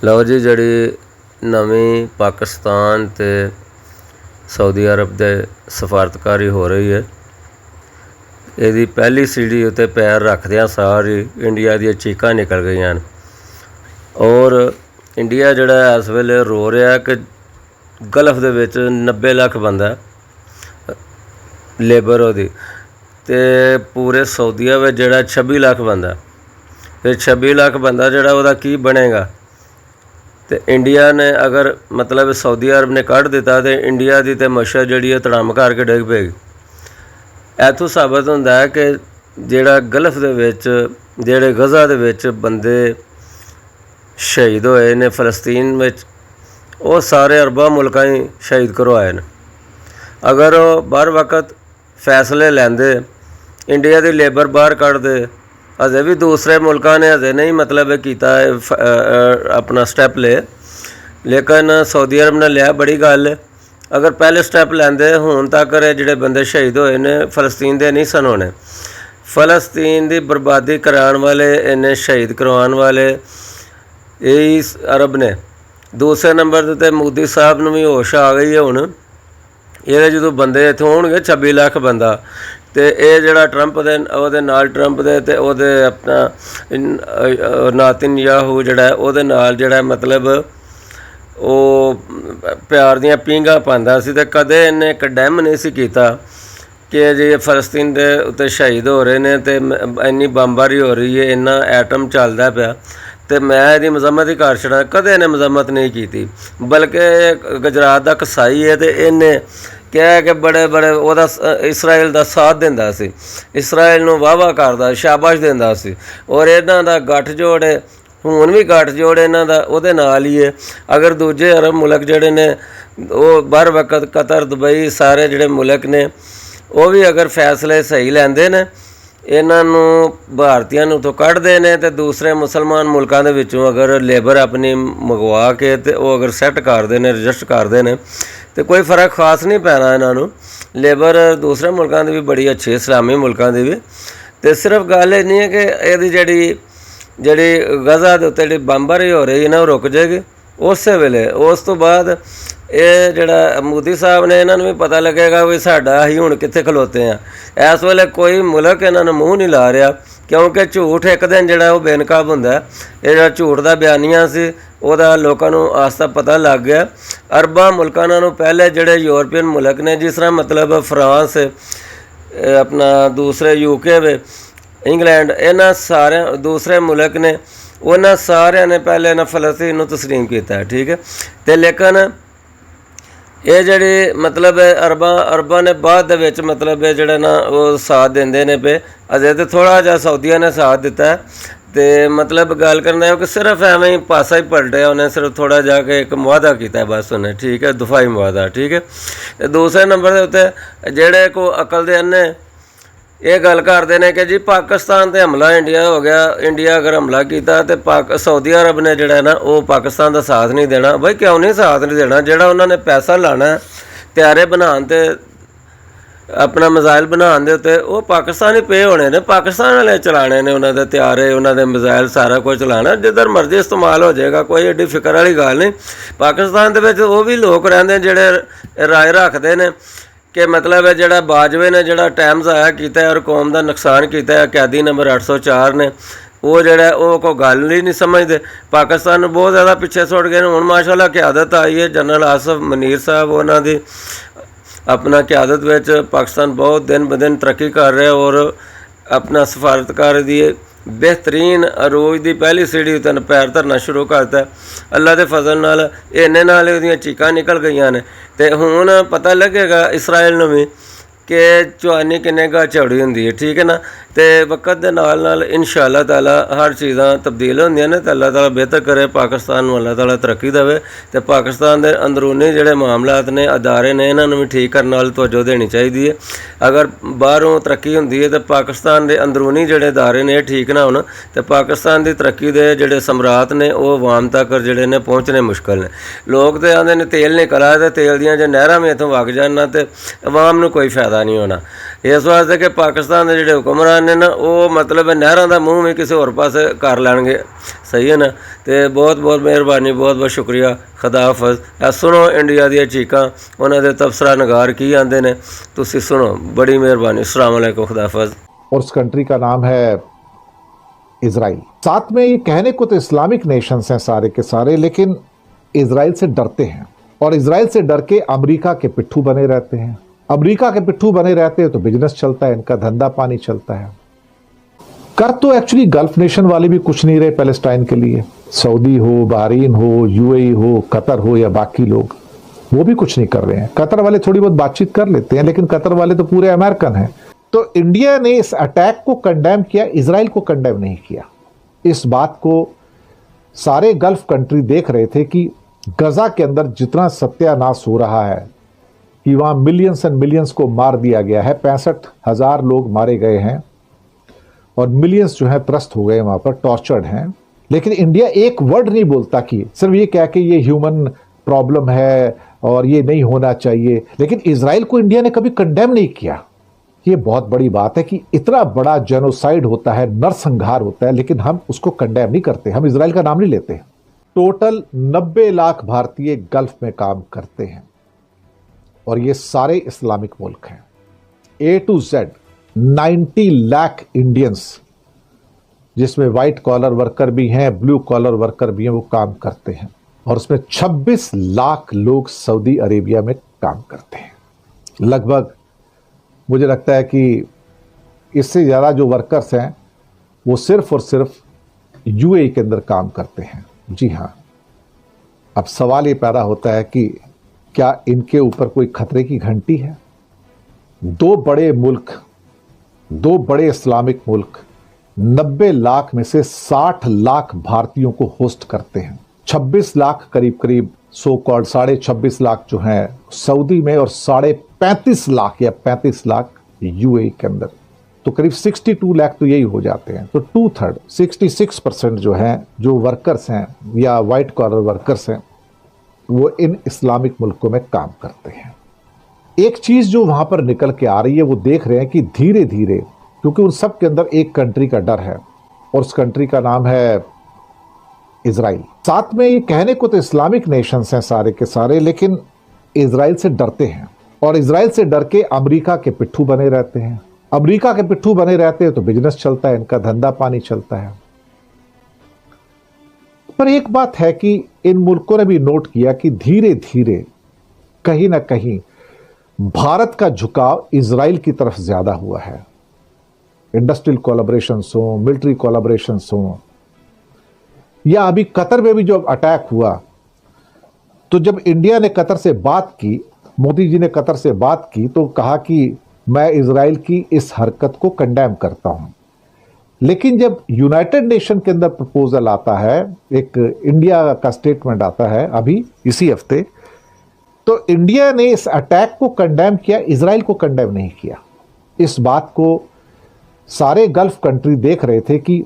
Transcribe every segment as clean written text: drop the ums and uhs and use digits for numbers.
ਲਓ ਜੀ, ਜਿਹੜੀ ਨਵੀਂ ਪਾਕਿਸਤਾਨ ਅਤੇ ਸਾਊਦੀ ਅਰਬ ਦੇ ਸਫਾਰਤਕਾਰੀ ਹੋ ਰਹੀ ਹੈ, ਇਹਦੀ ਪਹਿਲੀ ਸੀੜੀ ਉੱਤੇ ਪੈਰ ਰੱਖਦਿਆਂ ਸਾਰ ਹੀ ਇੰਡੀਆ ਦੀਆਂ ਚੀਕਾਂ ਨਿਕਲ ਗਈਆਂ ਹਨ। ਔਰ ਇੰਡੀਆ ਜਿਹੜਾ ਇਸ ਵੇਲੇ ਰੋ ਰਿਹਾ ਕਿ ਗਲਫ ਦੇ ਵਿੱਚ 90 ਲੱਖ ਬੰਦਾ ਲੇਬਰ ਉਹਦੀ, ਅਤੇ ਪੂਰੇ ਸਾਊਦੀਆ ਵਿੱਚ ਜਿਹੜਾ 26 ਲੱਖ ਬੰਦਾ, ਫਿਰ 26 ਲੱਖ ਬੰਦਾ ਜਿਹੜਾ ਉਹਦਾ ਕੀ ਬਣੇਗਾ। ਅਤੇ ਇੰਡੀਆ ਨੇ ਅਗਰ ਮਤਲਬ ਸਾਊਦੀ ਅਰਬ ਨੇ ਕੱਢ ਦਿੱਤਾ ਤਾਂ ਇੰਡੀਆ ਦੀ ਤਾਂ ਮਸ਼ਤ ਜਿਹੜੀ ਹੈ ਧੜਮ ਕਰਕੇ ਡਿੱਗ ਪਏਗੀ। ਇੱਥੋਂ ਸਾਬਤ ਹੁੰਦਾ ਹੈ ਕਿ ਜਿਹੜਾ ਗਲਫ ਦੇ ਵਿੱਚ, ਜਿਹੜੇ ਗਜ਼ਾ ਦੇ ਵਿੱਚ ਬੰਦੇ ਸ਼ਹੀਦ ਹੋਏ ਨੇ ਫਲਸਤੀਨ ਵਿੱਚ, ਉਹ ਸਾਰੇ ਅਰਬਾਂ ਮੁਲਕਾਂ ਹੀ ਸ਼ਹੀਦ ਕਰਵਾਏ ਨੇ। ਅਗਰ ਉਹ ਬਾਹਰ ਵਕਤ ਫੈਸਲੇ ਲੈਂਦੇ, ਇੰਡੀਆ ਦੀ ਲੇਬਰ ਬਾਹਰ ਕੱਢਦੇ, ਅਜੇ ਵੀ ਦੂਸਰੇ ਮੁਲਕਾਂ ਨੇ ਅਜੇ ਨਹੀਂ ਮਤਲਬ ਕੀਤਾ ਆਪਣਾ ਸਟੈਪ ਲਏ, ਲੇਕਿਨ ਸਾਊਦੀ ਅਰਬ ਨੇ ਲਿਆ, ਬੜੀ ਗੱਲ। ਅਗਰ ਪਹਿਲੇ ਸਟੈਪ ਲੈਂਦੇ, ਹੁਣ ਤੱਕ ਜਿਹੜੇ ਬੰਦੇ ਸ਼ਹੀਦ ਹੋਏ ਨੇ ਫਲਸਤੀਨ ਦੇ ਨਹੀਂ ਸਨ ਹੋਣੇ। ਫਲਸਤੀਨ ਦੀ ਬਰਬਾਦੀ ਕਰਾਉਣ ਵਾਲੇ, ਇਹਨੇ ਸ਼ਹੀਦ ਕਰਵਾਉਣ ਵਾਲੇ ਇਹੀ ਅਰਬ ਨੇ। ਦੂਸਰੇ ਨੰਬਰ ਦੇ ਉੱਤੇ ਮੋਦੀ ਸਾਹਿਬ ਨੂੰ ਵੀ ਹੋਸ਼ ਆ ਗਈ ਹੈ ਹੁਣ। ਇਹਦੇ ਜਦੋਂ ਬੰਦੇ ਇੱਥੋਂ ਹੋਣਗੇ 26 ਲੱਖ ਬੰਦਾ, ਅਤੇ ਇਹ ਜਿਹੜਾ ਟਰੰਪ ਦੇ ਉਹਦੇ ਨਾਲ, ਟਰੰਪ ਦੇ ਅਤੇ ਉਹਦੇ ਆਪਣਾ ਨਾਤਨਯਾਹੂ ਜਿਹੜਾ ਉਹਦੇ ਨਾਲ ਜਿਹੜਾ ਮਤਲਬ ਉਹ ਪਿਆਰ ਦੀਆਂ ਪੀਂਘਾਂ ਪਾਉਂਦਾ ਸੀ, ਅਤੇ ਕਦੇ ਇਹਨੇ ਕੰਡੈਮ ਨਹੀਂ ਸੀ ਕੀਤਾ ਕਿ ਜੇ ਫਲਸਤੀਨ ਦੇ ਉੱਤੇ ਸ਼ਹੀਦ ਹੋ ਰਹੇ ਨੇ ਅਤੇ ਇੰਨੀ ਬੰਬਾਰੀ ਹੋ ਰਹੀ ਹੈ, ਇੰਨਾ ਐਟਮ ਚੱਲਦਾ ਪਿਆ, ਅਤੇ ਮੈਂ ਇਹਦੀ ਮਜ਼ੰਮਤ ਹੀ ਕਰ ਛੱਡਾਂ। ਕਦੇ ਇਹਨੇ ਮਜ਼ੰਮਤ ਨਹੀਂ ਕੀਤੀ, ਬਲਕਿ ਗੁਜਰਾਤ ਦਾ ਕਸਾਈ ਹੈ ਅਤੇ ਇਹਨੇ ਕਿਹਾ ਕਿ ਬੜੇ ਉਹਦਾ ਇਸਰਾਈਲ ਦਾ ਸਾਥ ਦਿੰਦਾ ਸੀ, ਇਸਰਾਈਲ ਨੂੰ ਵਾਹਵਾ ਕਰਦਾ, ਸ਼ਾਬਾਸ਼ ਦਿੰਦਾ ਸੀ। ਔਰ ਇਹਨਾਂ ਦਾ ਗੱਠਜੋੜ ਹੈ, ਹੁਣ ਵੀ ਗੱਠਜੋੜ ਇਹਨਾਂ ਦਾ ਉਹਦੇ ਨਾਲ ਹੀ ਹੈ। ਅਗਰ ਦੂਜੇ ਅਰਬ ਮੁਲਕ ਜਿਹੜੇ ਨੇ ਉਹ ਬਾਹਰ ਵਕਤ ਕਤਰ, ਦੁਬਈ, ਸਾਰੇ ਜਿਹੜੇ ਮੁਲਕ ਨੇ ਉਹ ਵੀ ਅਗਰ ਫੈਸਲੇ ਸਹੀ ਲੈਂਦੇ ਨੇ, ਇਹਨਾਂ ਨੂੰ ਭਾਰਤੀਆਂ ਨੂੰ ਤੋਂ ਕੱਢਦੇ ਨੇ, ਅਤੇ ਦੂਸਰੇ ਮੁਸਲਮਾਨ ਮੁਲਕਾਂ ਦੇ ਵਿੱਚੋਂ ਅਗਰ ਲੇਬਰ ਆਪਣੀ ਮੰਗਵਾ ਕੇ ਅਤੇ ਉਹ ਅਗਰ ਸੈੱਟ ਕਰਦੇ ਨੇ, ਰਜਿਸਟ ਕਰਦੇ ਨੇ, ਅਤੇ ਕੋਈ ਫਰਕ ਖਾਸ ਨਹੀਂ ਪੈਣਾ ਇਹਨਾਂ ਨੂੰ। ਲੇਬਰ ਦੂਸਰੇ ਮੁਲਕਾਂ ਦੀ ਵੀ ਬੜੀ ਅੱਛੀ, ਇਸਲਾਮੀ ਮੁਲਕਾਂ ਦੀ ਵੀ। ਅਤੇ ਸਿਰਫ ਗੱਲ ਇਹ ਨਹੀਂ ਹੈ ਕਿ ਇਹਦੀ ਜਿਹੜੀ ਗਜ਼ਾ ਦੇ ਉੱਤੇ ਜਿਹੜੀ ਬੰਬਾਰੀ ਹੋ ਰਹੀ ਹੈ ਨਾ, ਉਹ ਰੁਕ ਜਾਏਗੀ ਉਸੇ ਵੇਲੇ। ਉਸ ਤੋਂ ਬਾਅਦ ਇਹ ਜਿਹੜਾ ਮੋਦੀ ਸਾਹਿਬ ਨੇ, ਇਹਨਾਂ ਨੂੰ ਵੀ ਪਤਾ ਲੱਗੇਗਾ ਵੀ ਸਾਡਾ ਅਸੀਂ ਹੁਣ ਕਿੱਥੇ ਖਲੋਤੇ ਹਾਂ। ਇਸ ਵੇਲੇ ਕੋਈ ਮੁਲਕ ਇਹਨਾਂ ਨੂੰ ਮੂੰਹ ਨਹੀਂ ਲਾ ਰਿਹਾ, ਕਿਉਂਕਿ ਝੂਠ ਇੱਕ ਦਿਨ ਜਿਹੜਾ ਉਹ ਬੇਨਕਾਬ ਹੁੰਦਾ। ਇਹ ਜਿਹੜਾ ਝੂਠ ਦਾ ਬਿਆਨੀਆ ਸੀ, ਉਹਦਾ ਲੋਕਾਂ ਨੂੰ ਆਸਤਾ ਪਤਾ ਲੱਗ ਗਿਆ। ਅਰਬਾਂ ਮੁਲਕਾਂ ਨਾਲੋਂ ਪਹਿਲੇ ਜਿਹੜੇ ਯੂਰਪੀਅਨ ਮੁਲਕ ਨੇ, ਜਿਸ ਤਰ੍ਹਾਂ ਮਤਲਬ ਫਰਾਂਸ, ਆਪਣਾ ਦੂਸਰੇ UK ਵੇ, ਇੰਗਲੈਂਡ, ਇਹਨਾਂ ਸਾਰਿਆਂ ਦੂਸਰੇ ਮੁਲਕ ਨੇ, ਉਹਨਾਂ ਸਾਰਿਆਂ ਨੇ ਪਹਿਲੇ ਨਾ ਫਲਸਤੀਨ ਨੂੰ ਤਸਲੀਮ ਕੀਤਾ, ਠੀਕ ਹੈ। ਅਤੇ ਲੇਕਿਨ ਇਹ ਜਿਹੜੀ ਮਤਲਬ ਅਰਬਾਂ ਨੇ ਬਾਅਦ ਦੇ ਵਿੱਚ ਮਤਲਬ ਇਹ ਜਿਹੜਾ ਨਾ ਉਹ ਸਾਥ ਦਿੰਦੇ ਨੇ ਪਏ। ਅਜੇ ਤਾਂ ਥੋੜ੍ਹਾ ਜਿਹਾ ਸਾਊਦੀਆਂ ਨੇ ਸਾਥ ਦਿੱਤਾ, ਅਤੇ ਮਤਲਬ ਗੱਲ ਕਰਨਾ ਹੈ ਕਿ ਸਿਰਫ ਐਵੇਂ ਹੀ ਪਾਸਾ ਹੀ ਪਲਟਿਆ, ਉਹਨੇ ਸਿਰਫ ਥੋੜ੍ਹਾ ਜਾ ਕੇ ਇੱਕ ਮੁਆਹਦਾ ਕੀਤਾ ਬਸ ਉਹਨੇ, ਠੀਕ ਹੈ, ਦਫਾਈ ਮੁਆਹਦਾ, ਠੀਕ ਹੈ। ਅਤੇ ਦੂਸਰੇ ਨੰਬਰ ਦੇ ਉੱਤੇ ਜਿਹੜੇ ਕੋ ਅਕਲ ਦੇ ਅੰਨੇ ਇਹ ਗੱਲ ਕਰਦੇ ਨੇ ਕਿ ਜੀ ਪਾਕਿਸਤਾਨ 'ਤੇ ਹਮਲਾ ਇੰਡੀਆ ਹੋ ਗਿਆ, ਇੰਡੀਆ ਅਗਰ ਹਮਲਾ ਕੀਤਾ ਅਤੇ ਸਾਊਦੀ ਅਰਬ ਨੇ ਜਿਹੜਾ ਨਾ ਉਹ ਪਾਕਿਸਤਾਨ ਦਾ ਸਾਥ ਨਹੀਂ ਦੇਣਾ। ਬਈ ਕਿਉਂ ਨਹੀਂ ਸਾਥ ਨਹੀਂ ਦੇਣਾ? ਜਿਹੜਾ ਉਹਨਾਂ ਨੇ ਪੈਸਾ ਲਾਣਾ ਤਿਆਰੇ ਬਣਾਉਣ 'ਤੇ, ਆਪਣਾ ਮਿਜ਼ਾਈਲ ਬਣਾਉਣ ਦੇ ਉੱਤੇ, ਉਹ ਪਾਕਿਸਤਾਨ ਹੀ ਪੇ ਹੋਣੇ ਨੇ, ਪਾਕਿਸਤਾਨ ਵਾਲੇ ਚਲਾਣੇ ਨੇ ਉਹਨਾਂ ਦੇ ਤਿਆਰੇ, ਉਹਨਾਂ ਦੇ ਮਿਜ਼ਾਈਲ, ਸਾਰਾ ਕੁਝ ਚਲਾਉਣਾ, ਜਿੱਧਰ ਮਰਜ਼ੀ ਇਸਤੇਮਾਲ ਹੋ ਜਾਏਗਾ, ਕੋਈ ਐਡੀ ਫਿਕਰ ਵਾਲੀ ਗੱਲ ਨਹੀਂ। ਪਾਕਿਸਤਾਨ ਦੇ ਵਿੱਚ ਉਹ ਵੀ ਲੋਕ ਰਹਿੰਦੇ ਜਿਹੜੇ ਰਾਏ ਰੱਖਦੇ ਨੇ ਕਿ ਮਤਲਬ ਜਿਹੜਾ ਬਾਜਵੇ ਨੇ ਜਿਹੜਾ ਟਾਈਮ ਜ਼ਾਇਆ ਕੀਤਾ ਔਰ ਕੌਮ ਦਾ ਨੁਕਸਾਨ ਕੀਤਾ, ਕੈਦੀ ਨੰਬਰ 804 ਨੇ, ਉਹ ਜਿਹੜਾ ਉਹ ਕੋਈ ਗੱਲ ਹੀ ਨਹੀਂ ਸਮਝਦੇ। ਪਾਕਿਸਤਾਨ ਨੂੰ ਬਹੁਤ ਜ਼ਿਆਦਾ ਪਿੱਛੇ ਸੁੱਟ ਗਏ ਨੇ। ਹੁਣ ਮਾਸ਼ਾਅੱਲਾ ਕਿਆਦਤ ਆਈ ਹੈ, ਜਨਰਲ ਆਸਫ ਮਨੀਰ ਸਾਹਿਬ, ਉਹਨਾਂ ਦੀ ਆਪਣਾ ਕਿਆਦਤ ਵਿੱਚ ਪਾਕਿਸਤਾਨ ਬਹੁਤ ਦਿਨ ਬ ਦਿਨ ਤਰੱਕੀ ਕਰ ਰਿਹਾ, ਔਰ ਆਪਣਾ ਸਫਾਰਤਕਾਰ ਦੀ ਬਿਹਤਰੀਨ ਅਰੋਜ਼ ਦੀ ਪਹਿਲੀ ਸੀੜੀ ਉੱਤੇ ਪੈਰ ਧਰਨਾ ਸ਼ੁਰੂ ਕਰਤਾ। ਅੱਲਾ ਦੇ ਫਜ਼ਲ ਨਾਲ ਇੰਨੇ ਨਾਲ ਉਹਦੀਆਂ ਚੀਕਾਂ ਨਿਕਲ ਗਈਆਂ ਨੇ। ਅਤੇ ਹੁਣ ਪਤਾ ਲੱਗੇਗਾ ਇਸਰਾਈਲ ਨੂੰ ਵੀ ਕਿ ਚੁਆਨੀ ਕਿੰਨੇ ਗਾਹ ਚੌੜੀ ਹੁੰਦੀ ਹੈ, ਠੀਕ ਹੈ ਨਾ। ਅਤੇ ਵਕਤ ਦੇ ਨਾਲ ਨਾਲ ਇਨਸ਼ਾ ਅੱਲਾਹ ਤਾਲਾ ਹਰ ਚੀਜ਼ਾਂ ਤਬਦੀਲ ਹੁੰਦੀਆਂ ਨੇ, ਅਤੇ ਅੱਲਾਹ ਤਾਲਾ ਬਿਹਤਰ ਕਰੇ, ਪਾਕਿਸਤਾਨ ਨੂੰ ਅੱਲਾਹ ਤਾਲਾ ਤਰੱਕੀ ਦੇਵੇ। ਅਤੇ ਪਾਕਿਸਤਾਨ ਦੇ ਅੰਦਰੂਨੀ ਜਿਹੜੇ ਮਾਮਲਾਤ ਨੇ, ਅਦਾਰੇ ਨੇ, ਇਹਨਾਂ ਨੂੰ ਵੀ ਠੀਕ ਕਰਨ ਵੱਲ ਤਵੱਜੋ ਦੇਣੀ ਚਾਹੀਦੀ ਹੈ। ਅਗਰ ਬਾਹਰੋਂ ਤਰੱਕੀ ਹੁੰਦੀ ਹੈ ਤਾਂ ਪਾਕਿਸਤਾਨ ਦੇ ਅੰਦਰੂਨੀ ਜਿਹੜੇ ਅਦਾਰੇ ਨੇ ਇਹ ਠੀਕ ਨਾ ਹੋਣ, ਅਤੇ ਪਾਕਿਸਤਾਨ ਦੀ ਤਰੱਕੀ ਦੇ ਜਿਹੜੇ ਸਮਰਾਟ ਨੇ ਉਹ ਆਵਾਮ ਤੱਕ ਜਿਹੜੇ ਨੇ ਪਹੁੰਚਣੇ ਮੁਸ਼ਕਿਲ ਨੇ। ਲੋਕ ਤਾਂ ਆਉਂਦੇ ਨੇ ਤੇਲ ਨਿਕਲ ਆਏ, ਅਤੇ ਤੇਲ ਦੀਆਂ ਜੇ ਨਹਿਰਾਂ ਵੀ ਇੱਥੋਂ ਵਗ ਜਾਣ, ਅਤੇ ਆਵਾਮ ਨੂੰ ਕੋਈ ਫਾਇਦਾ ਨਹੀਂ ਹੋਣਾ। ਇਸ ਵਾਸਤੇ ਕਿ ਪਾਕਿਸਤਾਨ ਦੇ ਜਿਹੜੇ ਹੁਕਮਰਾਨ ने ना वो मतलब नहरों का मूँह भी किसी होर पासे कर लैणगे। सही है ना। तो बहुत बहुत मेहरबानी, बहुत बहुत शुक्रिया। खुदा हाफिज़। सुनो इंडिया दी चीकां, उन्होंने तबसरा नगार की आंदे ने, तुसी सुनो। बड़ी मेहरबानी। अस्सलाम वालेकुम। खुदा हाफिज़। और उस कंट्री का नाम है इजराइल। साथ में ये कहने को तो इस्लामिक नेशंस हैं सारे के सारे, लेकिन इजराइल से डरते हैं और इजराइल से डर के अमेरिका के पिट्ठू बने रहते हैं। अमेरिका के पिट्ठू बने रहते हैं तो बिजनेस चलता है, इनका धंधा पानी चलता है। कर तो एक्चुअली गल्फ नेशन वाले भी कुछ नहीं रहे पैलेस्टाइन के लिए। सऊदी हो, बहरीन हो, यूएई हो, कतर हो या बाकी लोग, वो भी कुछ नहीं कर रहे हैं। कतर वाले थोड़ी बहुत बातचीत कर लेते हैं, लेकिन कतर वाले तो पूरे अमेरिकन हैं। तो इंडिया ने इस अटैक को कंडेम किया, इजराइल को कंडेम नहीं किया। इस बात को सारे गल्फ कंट्री देख रहे थे कि गजा के अंदर जितना सत्यानाश हो रहा है, कि वहां मिलियंस एंड मिलियंस को मार दिया गया है। 65,000 लोग मारे गए हैं और मिलियंस जो है त्रस्त हो गए, वहां पर टॉर्चर्ड हैं। लेकिन इंडिया एक वर्ड नहीं बोलता कि सिर्फ ये कह के ये ह्यूमन प्रॉब्लम है और ये नहीं होना चाहिए। लेकिन इजराइल को इंडिया ने कभी कंडेम नहीं किया। ये बहुत बड़ी बात है कि इतना बड़ा जेनोसाइड होता है, नरसंहार होता है, लेकिन हम उसको कंडेम नहीं करते, हम इजराइल का नाम नहीं लेते। टोटल 90 लाख भारतीय गल्फ में काम करते हैं और ये सारे इस्लामिक मुल्क हैं। A to Z 90 lakh Indians, जिसमें व्हाइट कॉलर वर्कर भी हैं, ब्लू कॉलर वर्कर भी हैं, वो काम करते हैं। और उसमें 26 लाख लोग सऊदी अरेबिया में काम करते हैं। लगभग मुझे लगता है कि इससे ज़्यादा जो वर्कर्स हैं वो सिर्फ और सिर्फ यूएई के अंदर काम करते हैं। जी हाँ, अब सवाल ये पैदा होता है कि क्या इनके ऊपर कोई खतरे की घंटी है? दो बड़े मुल्क, दो बड़े इस्लामिक मुल्क 90 लाख में से 60 लाख भारतीयों को होस्ट करते हैं। 26 लाख करीब करीब सो कॉल्ड 26.5 लाख जो हैं सऊदी में और 35.5 लाख या 35 लाख यूएई के अंदर, तो करीब 62 लाख तो यही हो जाते हैं। तो 2/3 66% जो हैं, जो वर्कर्स हैं या वाइट कॉलर वर्कर्स हैं, वो इन इस्लामिक मुल्कों में काम करते हैं। एक चीज जो वहां पर निकल के आ रही है, वो देख रहे हैं कि धीरे धीरे, क्योंकि उन सब के अंदर एक कंट्री का डर है और उस कंट्री का नाम है इजराइल। साथ में ये कहने को तो इस्लामिक नेशंस हैं सारे के सारे, लेकिन इजराइल से डरते हैं और इजराइल से डर के अमेरिका के पिट्ठू बने रहते हैं। अमेरिका के पिट्ठू बने रहते हैं तो बिजनेस चलता है, इनका धंधा पानी चलता है। पर एक बात है कि इन मुल्कों ने भी नोट किया कि धीरे धीरे कहीं ना कहीं भारत का झुकाव इजराइल की तरफ ज्यादा हुआ है। इंडस्ट्रियल कोलैबोरेशंस हो, मिलिट्री कोलैबोरेशंस हो, या अभी कतर में भी जो अटैक हुआ, तो जब इंडिया ने कतर से बात की, मोदी जी ने कतर से बात की, तो कहा कि मैं इजराइल की इस हरकत को कंडेम करता हूं। लेकिन जब यूनाइटेड नेशन के अंदर प्रपोजल आता है, एक इंडिया का स्टेटमेंट आता है अभी इसी हफ्ते, तो इंडिया ने इस अटैक को कंडेम किया, इजराइल को कंडेम नहीं किया। इस बात को सारे गल्फ कंट्री देख रहे थे कि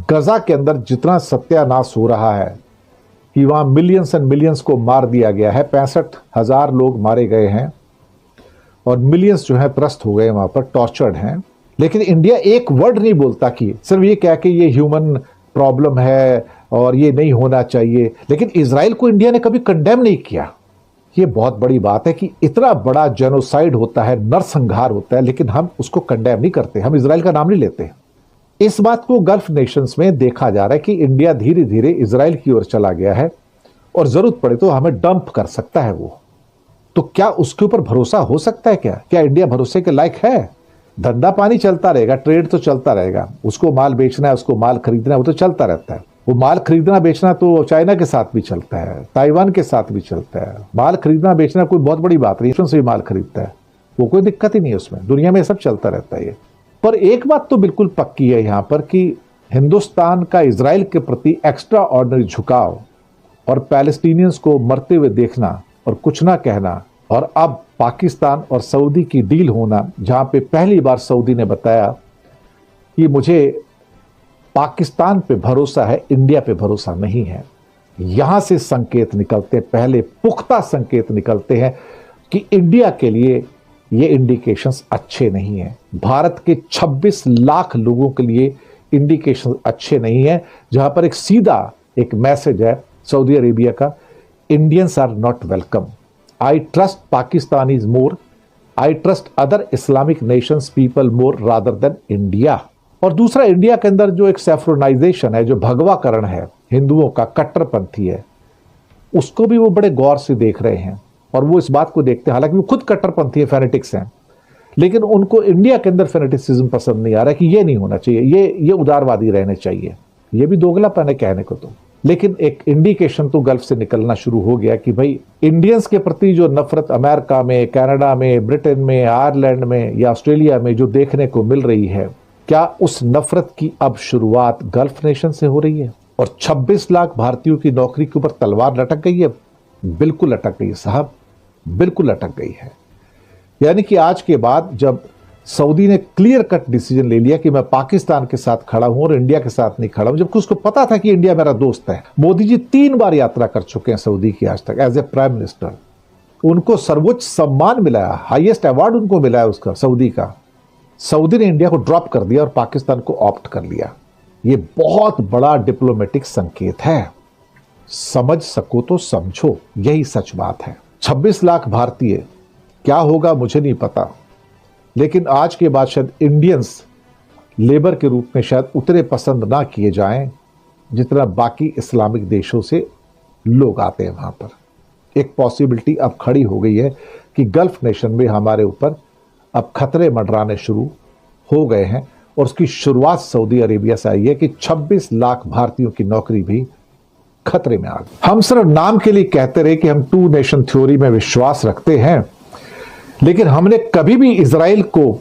गजा के अंदर जितना सत्यानाश हो रहा है, कि वहां मिलियंस एंड मिलियंस को मार दिया गया है, 65,000 लोग मारे गए हैं और मिलियंस जो है त्रस्त हो गए, वहां पर टॉर्चर्ड हैं। लेकिन इंडिया एक वर्ड नहीं बोलता कि सिर्फ ये कह के ये ह्यूमन प्रॉब्लम है और ये नहीं होना चाहिए। लेकिन इजराइल को इंडिया ने कभी कंडेम नहीं किया। ये बहुत बड़ी बात है कि इतना बड़ा जेनोसाइड होता है, नरसंहार होता है, लेकिन हम उसको कंडेम नहीं करते, हम इजराइल का नाम नहीं लेते। इस बात को गल्फ नेशंस में देखा जा रहा है कि इंडिया धीरे धीरे इजराइल की ओर चला गया है और जरूरत पड़े तो हमें डंप कर सकता है वो। तो क्या उसके ऊपर भरोसा हो सकता है? क्या इंडिया भरोसे के लायक है? धंधा पानी चलता रहेगा, ट्रेड तो चलता रहेगा, उसको माल बेचना है, उसको माल खरीदना है, वो तो चलता रहता है। वो माल खरीदना बेचना तो चाइना के साथ भी चलता है, ताइवान के साथ भी चलता है। माल खरीदना बेचना कोई बहुत बड़ी बात नहीं, से भी माल खरीदता है, वो कोई दिक्कत ही नहीं है उसमें। दुनिया में सब चलता रहता है ये। पर एक बात तो बिल्कुल पक्की है यहाँ पर कि हिंदुस्तान का इजराइल के प्रति एक्स्ट्रा ऑर्डिनरी झुकाव और पैलेस्टीनियंस को मरते हुए देखना और कुछ ना कहना, और अब पाकिस्तान और सऊदी की डील होना, जहां पे पहली बार सऊदी ने बताया कि मुझे पाकिस्तान पे भरोसा है, इंडिया पे भरोसा नहीं है। यहां से संकेत निकलते हैं, पहले पुख्ता संकेत निकलते हैं कि इंडिया के लिए ये इंडिकेशंस अच्छे नहीं हैं। भारत के 26 लाख लोगों के लिए इंडिकेशन अच्छे नहीं है, जहां पर एक सीधा एक मैसेज है सऊदी अरेबिया का, Indians are not welcome, I trust Pakistanis more, I trust other Islamic nations people more rather than India. और दूसरा, इंडिया के अंदर जो एक सेफ्रोनाइजेशन है, जो भगवाकरण है हिंदुओं का, कट्टरपंथी है, उसको भी वो बड़े गौर से देख रहे हैं और वो इस बात को देखते हैं, हालांकि वो खुद कट्टरपंथी है, फेनेटिक्स हैं, लेकिन उनको इंडिया के अंदर फेनेटिसिज्म पसंद नहीं आ रहा है कि ये नहीं होना चाहिए, ये उदारवादी रहने चाहिए। ये भी दोगलापन है कहने को तो, लेकिन एक इंडिकेशन तो गल्फ से निकलना शुरू हो गया कि भाई इंडियंस के प्रति जो नफरत अमेरिका में, कनाडा में, ब्रिटेन में, आयरलैंड में या ऑस्ट्रेलिया में जो देखने को मिल रही है, क्या उस नफरत की अब शुरुआत गल्फ नेशन से हो रही है? और 26 लाख भारतीयों की नौकरी के ऊपर तलवार लटक गई है? बिल्कुल लटक गई है साहब, बिल्कुल लटक गई है। यानी कि आज के बाद जब सऊदी ने क्लियर कट डिसीजन ले लिया कि मैं पाकिस्तान के साथ खड़ा हूं और इंडिया के साथ नहीं खड़ा हूं, जबकि उसको पता था कि इंडिया मेरा दोस्त है। मोदी जी 3 बार यात्रा कर चुके हैं सऊदी की आज तक एज ए प्राइम मिनिस्टर, उनको सर्वोच्च सम्मान मिला है, हाईएस्ट अवार्ड उनको मिला है उसका, सऊदी का। सऊदी ने इंडिया को ड्रॉप कर दिया और पाकिस्तान को ऑप्ट कर लिया। यह बहुत बड़ा डिप्लोमेटिक संकेत है, समझ सको तो समझो, यही सच बात है। 26 लाख भारतीय, क्या होगा मुझे नहीं पता, लेकिन आज के बाद शायद इंडियंस लेबर के रूप में शायद उतने पसंद ना किए जाएं जितना बाकी इस्लामिक देशों से लोग आते हैं वहां पर। एक पॉसिबिलिटी अब खड़ी हो गई है कि गल्फ नेशन में हमारे ऊपर अब खतरे मंडराने शुरू हो गए हैं, और उसकी शुरुआत सऊदी अरेबिया से आई है कि 26 लाख भारतीयों की नौकरी भी खतरे में आ गई। हम सिर्फ नाम के लिए कहते रहे कि हम 2 नेशन थ्योरी में विश्वास रखते हैं, लेकिन हमने कभी भी इजराइल को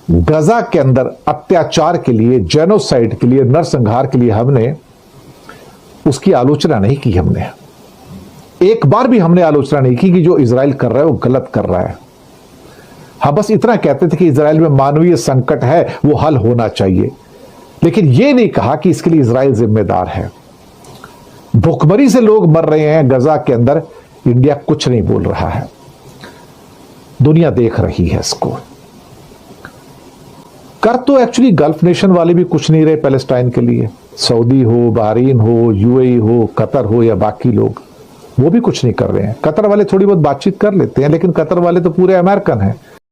गजा के अंदर अत्याचार के लिए, जेनोसाइड के लिए, नरसंहार के लिए हमने उसकी आलोचना नहीं की। हमने एक बार भी हमने आलोचना नहीं की कि जो इजराइल कर रहा है वो गलत कर रहा है। हम बस इतना कहते थे कि इजराइल में मानवीय संकट है, वो हल होना चाहिए, लेकिन यह नहीं कहा कि इसके लिए इजराइल जिम्मेदार है। भुखमरी से लोग मर रहे हैं गजा के अंदर, इंडिया कुछ नहीं बोल रहा है, दुनिया देख रही है इसको। कर तो एक्चुअली गल्फ नेशन वाले भी कुछ नहीं रहे पैलेस्टाइन के लिए, सऊदी हो, बहरीन हो, यूएई हो, कतर हो या बाकी लोग, वो भी कुछ नहीं कर रहे हैं। कतर वाले थोड़ी बहुत बातचीत कर लेते हैं, लेकिन कतर वाले तो पूरे अमेरिकन हैं।